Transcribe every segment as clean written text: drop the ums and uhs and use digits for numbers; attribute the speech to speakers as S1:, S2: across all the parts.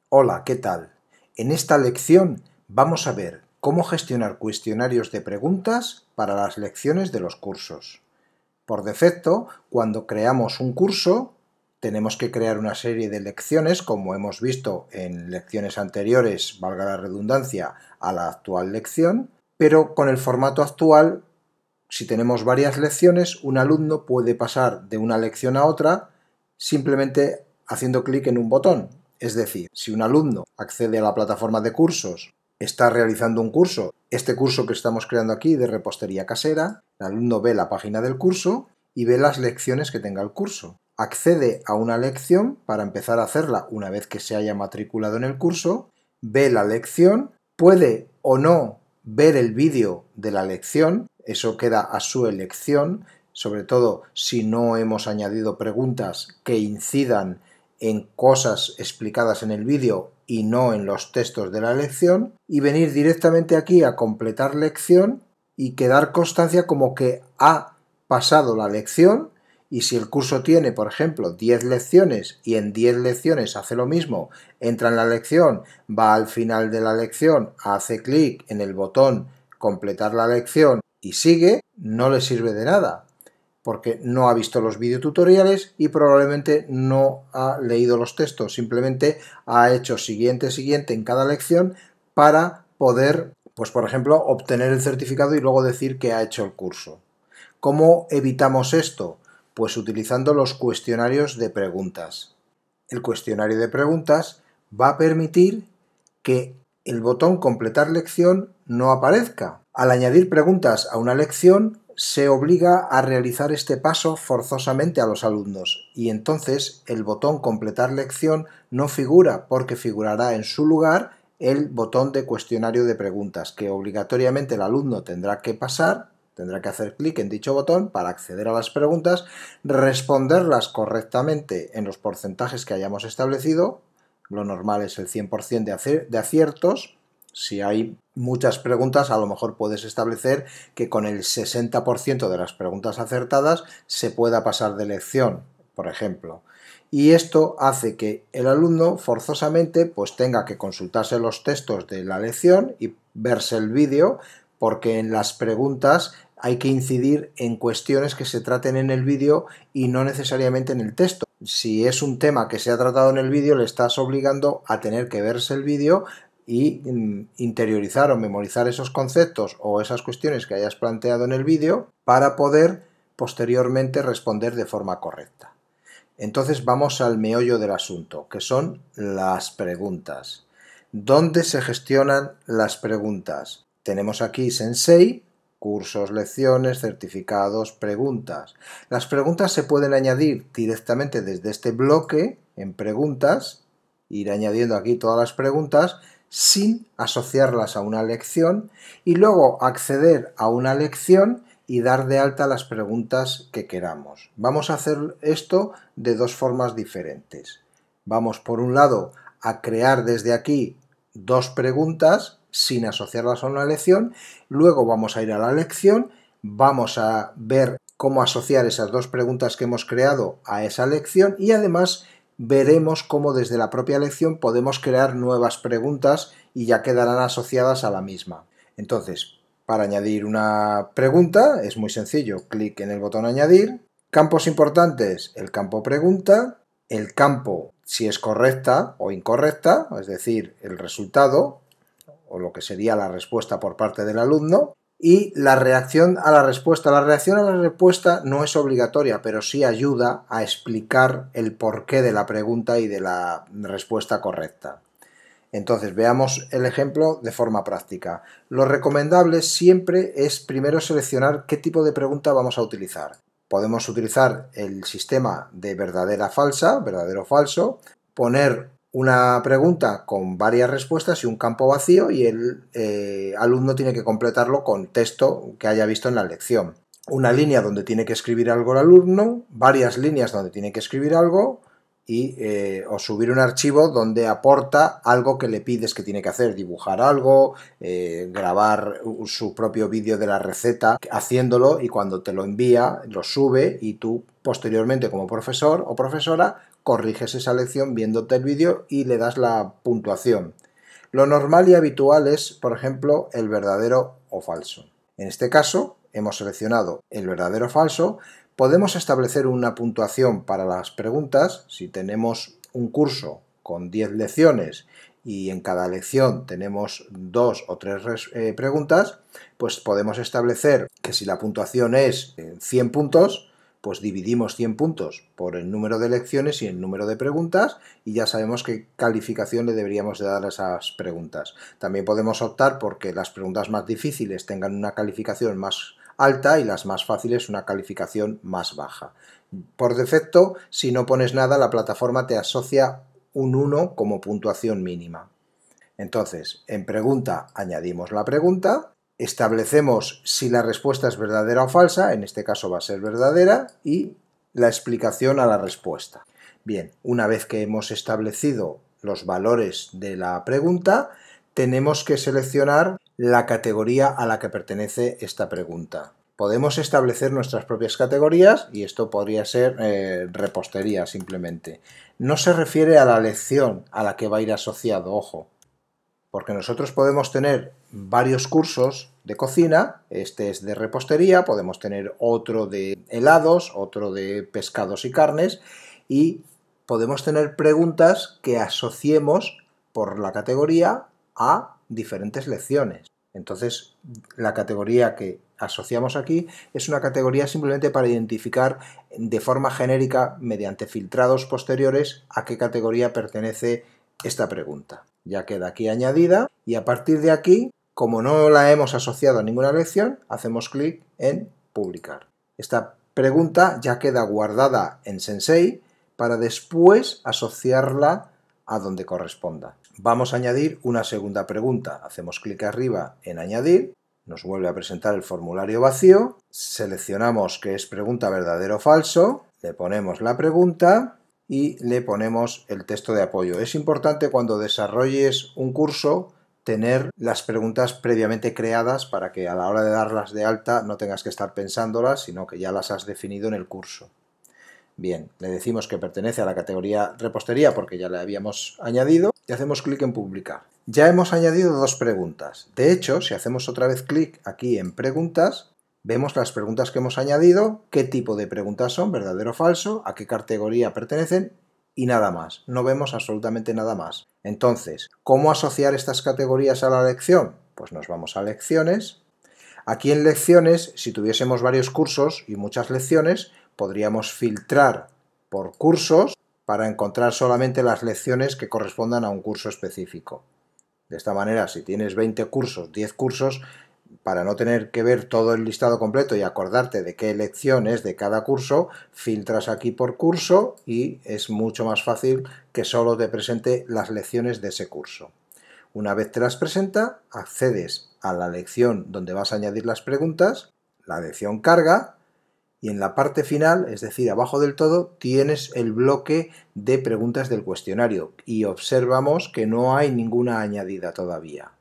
S1: Hola, ¿qué tal? En esta lección vamos a ver cómo gestionar cuestionarios de preguntas para las lecciones de los cursos. Por defecto, cuando creamos un curso, tenemos que crear una serie de lecciones, como hemos visto en lecciones anteriores, valga la redundancia, a la actual lección, pero con el formato actual, si tenemos varias lecciones, un alumno puede pasar de una lección a otra simplemente haciendo clic en un botón. Es decir, si un alumno accede a la plataforma de cursos, está realizando un curso, este curso que estamos creando aquí de repostería casera, el alumno ve la página del curso y ve las lecciones que tenga el curso. Accede a una lección para empezar a hacerla una vez que se haya matriculado en el curso, ve la lección, puede o no ver el vídeo de la lección, eso queda a su elección, sobre todo si no hemos añadido preguntas que incidan en cosas explicadas en el vídeo y no en los textos de la lección, y venir directamente aquí a completar lección y quedar constancia como que ha pasado la lección. Y si el curso tiene, por ejemplo, 10 lecciones y en 10 lecciones hace lo mismo, entra en la lección, va al final de la lección, hace clic en el botón completar la lección y sigue, no le sirve de nada, porque no ha visto los videotutoriales y probablemente no ha leído los textos, simplemente ha hecho siguiente, siguiente en cada lección para poder, pues por ejemplo, obtener el certificado y luego decir que ha hecho el curso. ¿Cómo evitamos esto? Pues utilizando los cuestionarios de preguntas. El cuestionario de preguntas va a permitir que el botón completar lección no aparezca. Al añadir preguntas a una lección, se obliga a realizar este paso forzosamente a los alumnos y entonces el botón completar lección no figura porque figurará en su lugar el botón de cuestionario de preguntas que obligatoriamente el alumno tendrá que pasar, tendrá que hacer clic en dicho botón para acceder a las preguntas, responderlas correctamente en los porcentajes que hayamos establecido. Lo normal es el 100% de aciertos. Si hay muchas preguntas, a lo mejor puedes establecer que con el 60% de las preguntas acertadas se pueda pasar de lección, por ejemplo. Y esto hace que el alumno forzosamente pues tenga que consultarse los textos de la lección y verse el vídeo, porque en las preguntas hay que incidir en cuestiones que se traten en el vídeo y no necesariamente en el texto. Si es un tema que se ha tratado en el vídeo, le estás obligando a tener que verse el vídeo y interiorizar o memorizar esos conceptos o esas cuestiones que hayas planteado en el vídeo para poder posteriormente responder de forma correcta. Entonces vamos al meollo del asunto, que son las preguntas. ¿Dónde se gestionan las preguntas? Tenemos aquí Sensei, cursos, lecciones, certificados, preguntas. Las preguntas se pueden añadir directamente desde este bloque en preguntas, ir añadiendo aquí todas las preguntas sin asociarlas a una lección y luego acceder a una lección y dar de alta las preguntas que queramos. Vamos a hacer esto de dos formas diferentes. Vamos por un lado a crear desde aquí dos preguntas sin asociarlas a una lección, luego vamos a ir a la lección, vamos a ver cómo asociar esas dos preguntas que hemos creado a esa lección y además veremos cómo desde la propia lección podemos crear nuevas preguntas y ya quedarán asociadas a la misma. Entonces, para añadir una pregunta es muy sencillo, clic en el botón añadir, campos importantes, el campo pregunta, el campo si es correcta o incorrecta, es decir, el resultado o lo que sería la respuesta por parte del alumno, y la reacción a la respuesta. La reacción a la respuesta no es obligatoria, pero sí ayuda a explicar el porqué de la pregunta y de la respuesta correcta. Entonces veamos el ejemplo de forma práctica. Lo recomendable siempre es primero seleccionar qué tipo de pregunta vamos a utilizar. Podemos utilizar el sistema de verdadera falsa, verdadero falso, poner una pregunta con varias respuestas y un campo vacío y el alumno tiene que completarlo con texto que haya visto en la lección. Una línea donde tiene que escribir algo el alumno, varias líneas donde tiene que escribir algo o subir un archivo donde aporta algo que le pides que tiene que hacer, dibujar algo, grabar su propio vídeo de la receta haciéndolo, y cuando te lo envía lo sube y tú posteriormente como profesor o profesora corriges esa lección viéndote el vídeo y le das la puntuación. Lo normal y habitual es, por ejemplo, el verdadero o falso. En este caso hemos seleccionado el verdadero o falso. Podemos establecer una puntuación para las preguntas. Si tenemos un curso con 10 lecciones y en cada lección tenemos 2 o 3 preguntas, pues podemos establecer que si la puntuación es 100 puntos, pues dividimos 100 puntos por el número de lecciones y el número de preguntas y ya sabemos qué calificación le deberíamos de dar a esas preguntas. También podemos optar porque las preguntas más difíciles tengan una calificación más alta y las más fáciles una calificación más baja. Por defecto, si no pones nada, la plataforma te asocia un 1 como puntuación mínima. Entonces, en pregunta añadimos la pregunta, establecemos si la respuesta es verdadera o falsa, en este caso va a ser verdadera, y la explicación a la respuesta. Bien, una vez que hemos establecido los valores de la pregunta, tenemos que seleccionar la categoría a la que pertenece esta pregunta. Podemos establecer nuestras propias categorías y esto podría ser repostería simplemente. No se refiere a la lección a la que va a ir asociado, ojo, porque nosotros podemos tener varios cursos de cocina, este es de repostería, podemos tener otro de helados, otro de pescados y carnes, y podemos tener preguntas que asociemos por la categoría a diferentes lecciones. Entonces, la categoría que asociamos aquí es una categoría simplemente para identificar de forma genérica, mediante filtrados posteriores, a qué categoría pertenece esta pregunta. Ya queda aquí añadida y a partir de aquí, como no la hemos asociado a ninguna lección, hacemos clic en publicar. Esta pregunta ya queda guardada en Sensei para después asociarla a donde corresponda. Vamos a añadir una segunda pregunta. Hacemos clic arriba en añadir, nos vuelve a presentar el formulario vacío, seleccionamos que es pregunta verdadero o falso, le ponemos la pregunta y le ponemos el texto de apoyo. Es importante cuando desarrolles un curso tener las preguntas previamente creadas para que a la hora de darlas de alta no tengas que estar pensándolas, sino que ya las has definido en el curso. Bien, le decimos que pertenece a la categoría repostería porque ya le habíamos añadido y hacemos clic en publicar. Ya hemos añadido dos preguntas. De hecho, si hacemos otra vez clic aquí en preguntas, vemos las preguntas que hemos añadido, qué tipo de preguntas son, verdadero o falso, a qué categoría pertenecen y nada más. No vemos absolutamente nada más. Entonces, ¿cómo asociar estas categorías a la lección? Pues nos vamos a lecciones. Aquí en lecciones, si tuviésemos varios cursos y muchas lecciones, podríamos filtrar por cursos para encontrar solamente las lecciones que correspondan a un curso específico. De esta manera, si tienes 20 cursos, 10 cursos, para no tener que ver todo el listado completo y acordarte de qué lección es de cada curso, filtras aquí por curso y es mucho más fácil que solo te presente las lecciones de ese curso. Una vez te las presenta, accedes a la lección donde vas a añadir las preguntas, la lección carga y en la parte final, es decir, abajo del todo, tienes el bloque de preguntas del cuestionario y observamos que no hay ninguna añadida todavía.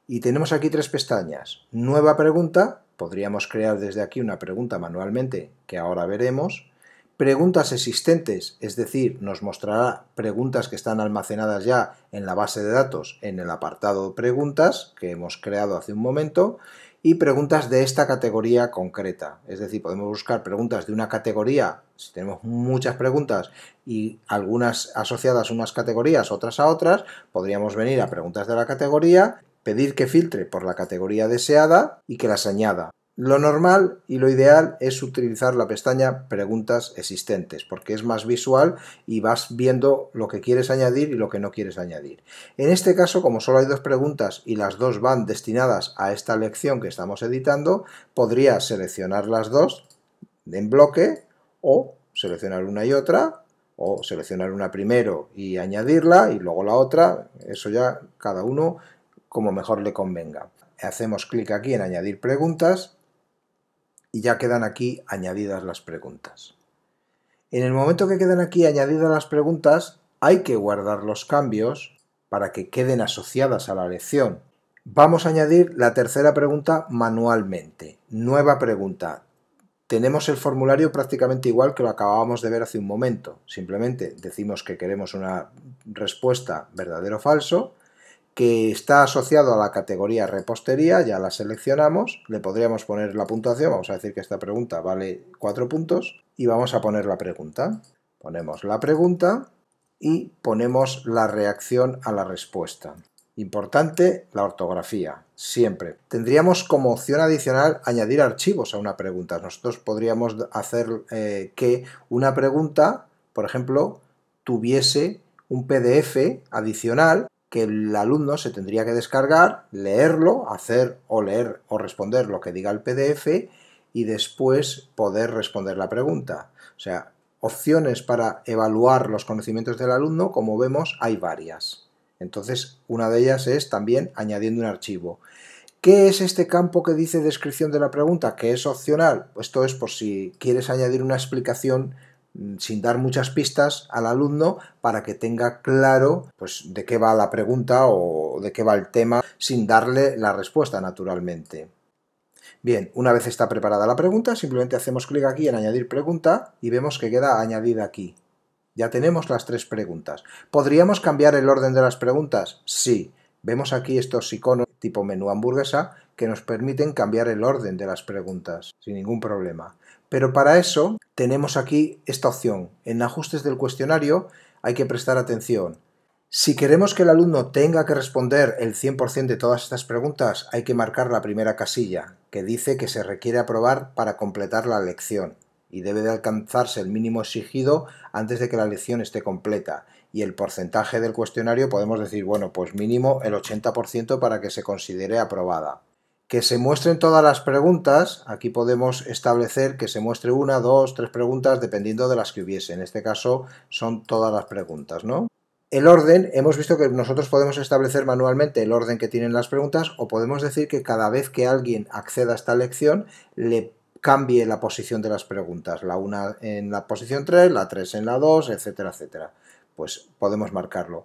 S1: Y tenemos aquí tres pestañas. Nueva pregunta, podríamos crear desde aquí una pregunta manualmente, que ahora veremos. Preguntas existentes, es decir, nos mostrará preguntas que están almacenadas ya en la base de datos en el apartado preguntas que hemos creado hace un momento, y preguntas de esta categoría concreta, es decir, podemos buscar preguntas de una categoría, si tenemos muchas preguntas y algunas asociadas a unas categorías, otras a otras, podríamos venir a preguntas de la categoría, pedir que filtre por la categoría deseada y que las añada. Lo normal y lo ideal es utilizar la pestaña preguntas existentes porque es más visual y vas viendo lo que quieres añadir y lo que no quieres añadir. En este caso, como solo hay dos preguntas y las dos van destinadas a esta lección que estamos editando, podrías seleccionar las dos en bloque o seleccionar una y otra, o seleccionar una primero y añadirla y luego la otra, eso ya cada uno como mejor le convenga. Hacemos clic aquí en añadir preguntas y ya quedan aquí añadidas las preguntas. En el momento que quedan aquí añadidas las preguntas, hay que guardar los cambios para que queden asociadas a la lección. Vamos a añadir la tercera pregunta manualmente. Nueva pregunta. Tenemos el formulario prácticamente igual que lo acabábamos de ver hace un momento. Simplemente decimos que queremos una respuesta verdadero o falso, que está asociado a la categoría repostería, ya la seleccionamos, le podríamos poner la puntuación, vamos a decir que esta pregunta vale 4 puntos y vamos a poner la pregunta. Ponemos la pregunta y ponemos la reacción a la respuesta. Importante la ortografía, siempre. Tendríamos como opción adicional añadir archivos a una pregunta. Nosotros podríamos hacer que una pregunta, por ejemplo, tuviese un PDF adicional que el alumno se tendría que descargar, leerlo, hacer o leer o responder lo que diga el PDF y después poder responder la pregunta. O sea, opciones para evaluar los conocimientos del alumno, como vemos, hay varias. Entonces, una de ellas es también añadiendo un archivo. ¿Qué es este campo que dice descripción de la pregunta? Que es opcional. Esto es por si quieres añadir una explicación sin dar muchas pistas al alumno para que tenga claro pues, de qué va la pregunta o de qué va el tema sin darle la respuesta naturalmente. Bien, una vez está preparada la pregunta, simplemente hacemos clic aquí en añadir pregunta y vemos que queda añadida aquí. Ya tenemos las 3 preguntas. ¿Podríamos cambiar el orden de las preguntas? Sí. Vemos aquí estos iconos tipo menú hamburguesa que nos permiten cambiar el orden de las preguntas sin ningún problema. Pero para eso tenemos aquí esta opción. En ajustes del cuestionario hay que prestar atención. Si queremos que el alumno tenga que responder el 100% de todas estas preguntas, hay que marcar la primera casilla, que dice que se requiere aprobar para completar la lección y debe de alcanzarse el mínimo exigido antes de que la lección esté completa. Y el porcentaje del cuestionario podemos decir, bueno, pues mínimo el 80% para que se considere aprobada. Que se muestren todas las preguntas, aquí podemos establecer que se muestre 1, 2, 3 preguntas dependiendo de las que hubiese. En este caso son todas las preguntas, ¿no? El orden, hemos visto que nosotros podemos establecer manualmente el orden que tienen las preguntas o podemos decir que cada vez que alguien acceda a esta lección le cambie la posición de las preguntas, la 1 en la posición 3, la 3 en la 2, etcétera, etcétera. Pues podemos marcarlo.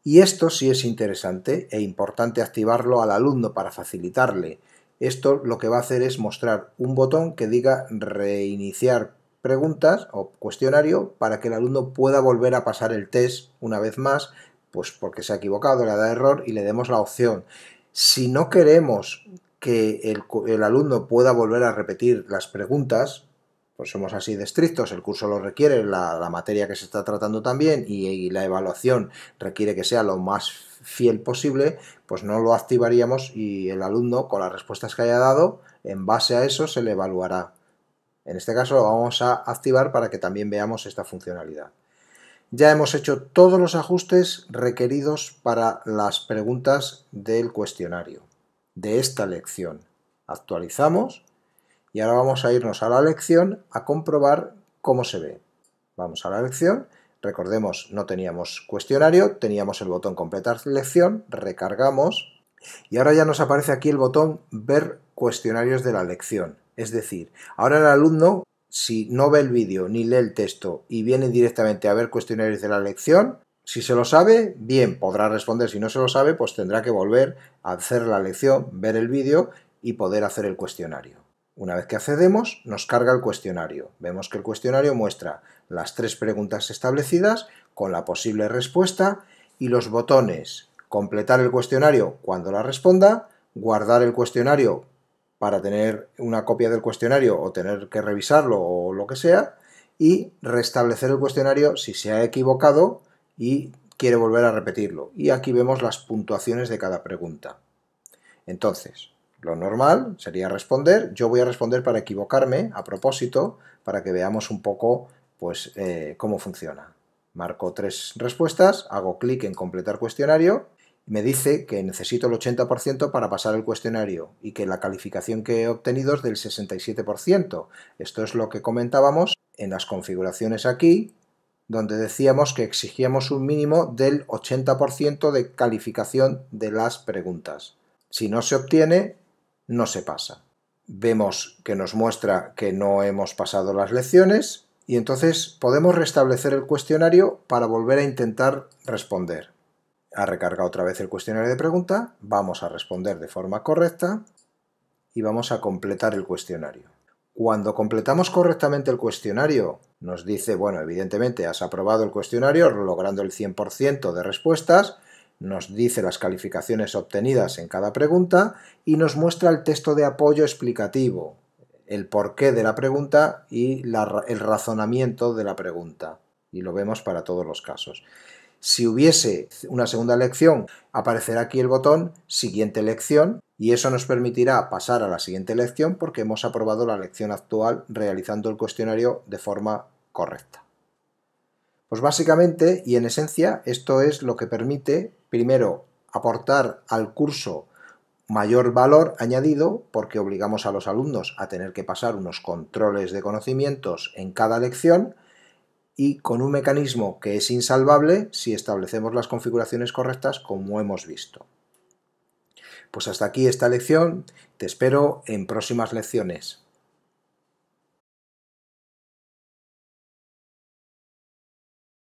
S1: Y esto sí es interesante e importante activarlo al alumno para facilitarle. Esto lo que va a hacer es mostrar un botón que diga reiniciar preguntas o cuestionario para que el alumno pueda volver a pasar el test una vez más, pues porque se ha equivocado, le da error y le demos la opción. Si no queremos que el alumno pueda volver a repetir las preguntas, pues somos así de estrictos, el curso lo requiere, la materia que se está tratando también y la evaluación requiere que sea lo más fiel posible, pues no lo activaríamos y el alumno con las respuestas que haya dado, en base a eso se le evaluará. En este caso lo vamos a activar para que también veamos esta funcionalidad. Ya hemos hecho todos los ajustes requeridos para las preguntas del cuestionario de esta lección. Actualizamos y ahora vamos a irnos a la lección a comprobar cómo se ve. Vamos a la lección, recordemos no teníamos cuestionario, teníamos el botón completar lección, recargamos y ahora ya nos aparece aquí el botón ver cuestionarios de la lección. Es decir, ahora el alumno, si no ve el vídeo ni lee el texto y viene directamente a ver cuestionarios de la lección, si se lo sabe, bien, podrá responder. Si no se lo sabe, pues tendrá que volver a hacer la lección, ver el vídeo y poder hacer el cuestionario. Una vez que accedemos, nos carga el cuestionario. Vemos que el cuestionario muestra las 3 preguntas establecidas con la posible respuesta y los botones completar el cuestionario cuando la responda, guardar el cuestionario para tener una copia del cuestionario o tener que revisarlo o lo que sea, y restablecer el cuestionario si se ha equivocado y quiere volver a repetirlo. Y aquí vemos las puntuaciones de cada pregunta. Entonces, lo normal sería responder. Yo voy a responder para equivocarme a propósito, para que veamos un poco pues, cómo funciona. Marco 3 respuestas, hago clic en completar cuestionario, me dice que necesito el 80% para pasar el cuestionario y que la calificación que he obtenido es del 67%. Esto es lo que comentábamos en las configuraciones aquí, donde decíamos que exigíamos un mínimo del 80% de calificación de las preguntas. Si no se obtiene, no se pasa. Vemos que nos muestra que no hemos pasado las lecciones y entonces podemos restablecer el cuestionario para volver a intentar responder. Ha recargado otra vez el cuestionario de pregunta, vamos a responder de forma correcta y vamos a completar el cuestionario. Cuando completamos correctamente el cuestionario, nos dice, bueno, evidentemente has aprobado el cuestionario logrando el 100% de respuestas, nos dice las calificaciones obtenidas en cada pregunta y nos muestra el texto de apoyo explicativo, el porqué de la pregunta y el razonamiento de la pregunta. Y lo vemos para todos los casos. Si hubiese una segunda lección, aparecerá aquí el botón Siguiente lección y eso nos permitirá pasar a la siguiente lección porque hemos aprobado la lección actual realizando el cuestionario de forma correcta. Pues básicamente y en esencia esto es lo que permite, primero, aportar al curso mayor valor añadido porque obligamos a los alumnos a tener que pasar unos controles de conocimientos en cada lección y con un mecanismo que es insalvable si establecemos las configuraciones correctas como hemos visto. Pues hasta aquí esta lección, te espero en próximas lecciones.